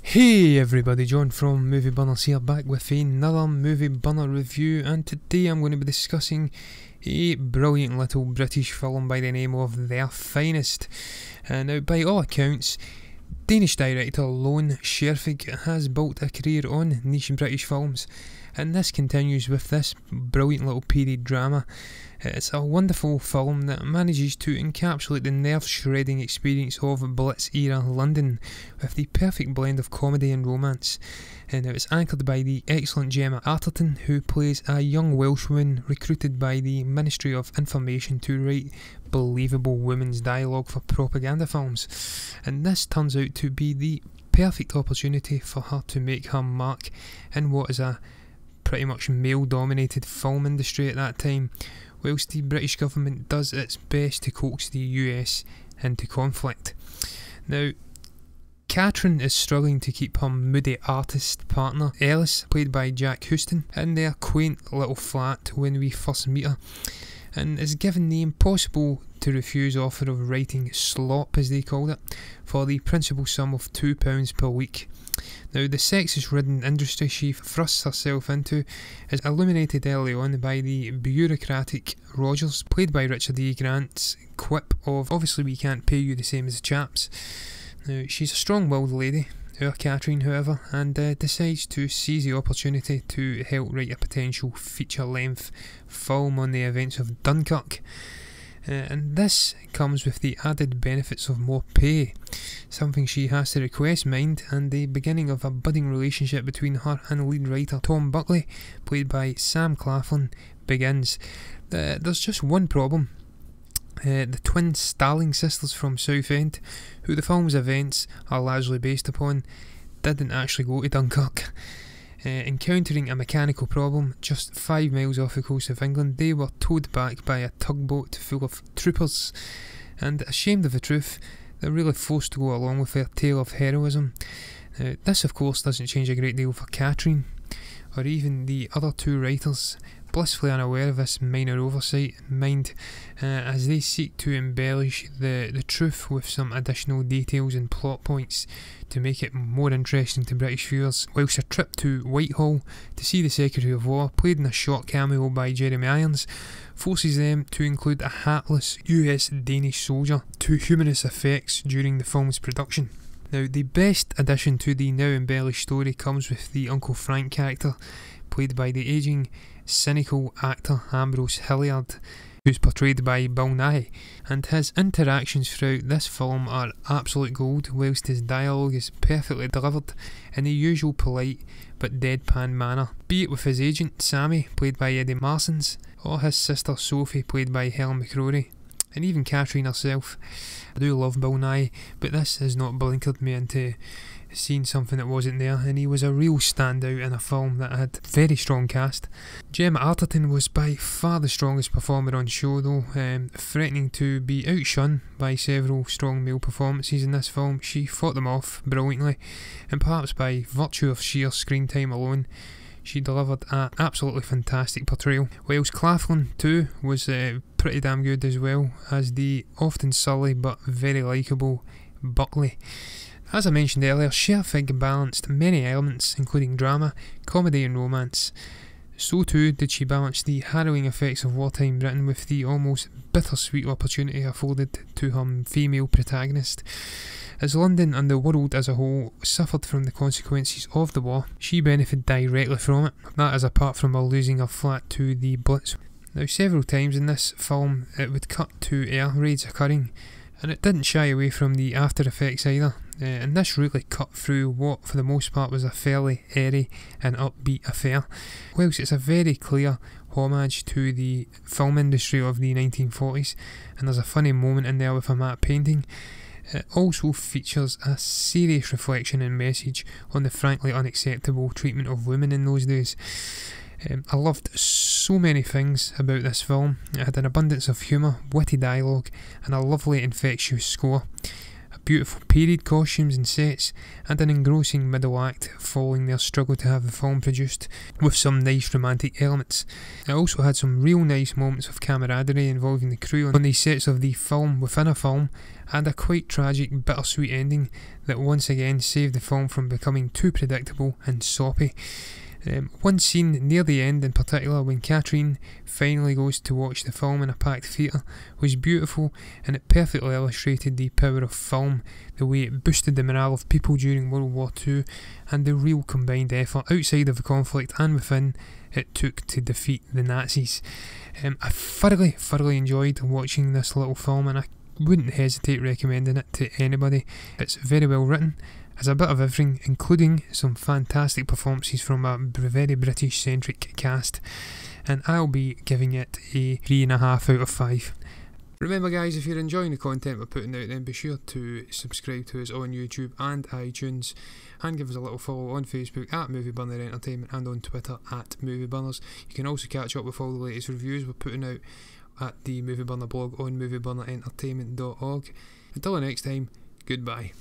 Hey everybody, John from Movie Bunners here, back with another Movie Bunner review, and today I'm going to be discussing a brilliant little British film by the name of Their Finest. Now, by all accounts, Danish director Lone Scherfig has built a career on niche British films, and this continues with this brilliant little period drama. It's a wonderful film that manages to encapsulate the nerve-shredding experience of Blitz-era London with the perfect blend of comedy and romance. And it's anchored by the excellent Gemma Arterton, who plays a young Welshwoman recruited by the Ministry of Information to write believable women's dialogue for propaganda films. And this turns out to be the perfect opportunity for her to make her mark in what is a pretty much male-dominated film industry at that time, whilst the British government does its best to coax the US into conflict. Now, Katrin is struggling to keep her moody artist partner, Ellis, played by Jack Huston, in their quaint little flat when we first meet her, and is given the impossible to refuse offer of writing slop, as they called it, for the principal sum of £2 per week. Now, the sexist-ridden industry she thrusts herself into is illuminated early on by the bureaucratic Rogers, played by Richard E. Grant's quip of, "Obviously we can't pay you the same as the chaps." Now, she's a strong-willed lady, our Katrin however, and decides to seize the opportunity to help write a potential feature-length film on the events of Dunkirk. And this comes with the added benefits of more pay, something she has to request, mind, and the beginning of a budding relationship between her and lead writer Tom Buckley, played by Sam Claflin, begins. There's just one problem. The twin Starling sisters from Southend, who the film's events are largely based upon, didn't actually go to Dunkirk. Encountering a mechanical problem just 5 miles off the coast of England, they were towed back by a tugboat full of troopers, and ashamed of the truth, they're really forced to go along with their tale of heroism. This of course doesn't change a great deal for Katrin, or even the other two writers, blissfully unaware of this minor oversight, mind, as they seek to embellish the truth with some additional details and plot points to make it more interesting to British viewers, whilst a trip to Whitehall to see the Secretary of War, played in a short cameo by Jeremy Irons, forces them to include a hatless US-Danish soldier to humorous effects during the film's production. Now, the best addition to the now embellished story comes with the Uncle Frank character, played by the ageing, cynical actor Ambrose Hilliard, who's portrayed by Bill Nighy, and his interactions throughout this film are absolute gold, whilst his dialogue is perfectly delivered in the usual polite but deadpan manner, be it with his agent Sammy, played by Eddie Marsons, or his sister Sophie, played by Helen McCrory, and even Katrin herself. I do love Bill Nighy, but this has not blinkered me into seeing something that wasn't there, and he was a real standout in a film that had a very strong cast. Gemma Arterton was by far the strongest performer on show though, threatening to be outshone by several strong male performances in this film. She fought them off brilliantly, and perhaps by virtue of sheer screen time alone, she delivered an absolutely fantastic portrayal. Whilst Claflin too was pretty damn good as well, as the often surly but very likeable Buckley. As I mentioned earlier, Scherfig balanced many elements, including drama, comedy and romance. So too did she balance the harrowing effects of wartime Britain with the almost bittersweet opportunity afforded to her female protagonist. As London and the world as a whole suffered from the consequences of the war, she benefited directly from it, that is apart from her losing her flat to the Blitz. Now, several times in this film it would cut to air raids occurring, and it didn't shy away from the after effects either, and this really cut through what for the most part was a fairly airy and upbeat affair. Whilst it's a very clear homage to the film industry of the 1940s, and there's a funny moment in there with a matte painting, it also features a serious reflection and message on the frankly unacceptable treatment of women in those days. I loved so many things about this film. It had an abundance of humour, witty dialogue, and a lovely infectious score. beautiful period costumes and sets, and an engrossing middle act following their struggle to have the film produced, with some nice romantic elements. It also had some real nice moments of camaraderie involving the crew on these sets of the film within a film, and a quite tragic, bittersweet ending that once again saved the film from becoming too predictable and soppy. One scene near the end in particular, when Catherine finally goes to watch the film in a packed theatre, was beautiful, and it perfectly illustrated the power of film, the way it boosted the morale of people during World War II, and the real combined effort outside of the conflict and within it took to defeat the Nazis. I thoroughly enjoyed watching this little film, and I wouldn't hesitate recommending it to anybody. It's very well written, has a bit of everything, including some fantastic performances from a very British centric cast, and I'll be giving it a 3.5 out of 5. Remember guys, if you're enjoying the content we're putting out, then be sure to subscribe to us on YouTube and iTunes, and give us a little follow on Facebook at Movie Burner Entertainment, and on Twitter at Movie Burners. You can also catch up with all the latest reviews we're putting out at the Movie Burner blog on movieburnerentertainment.org. Until the next time, goodbye.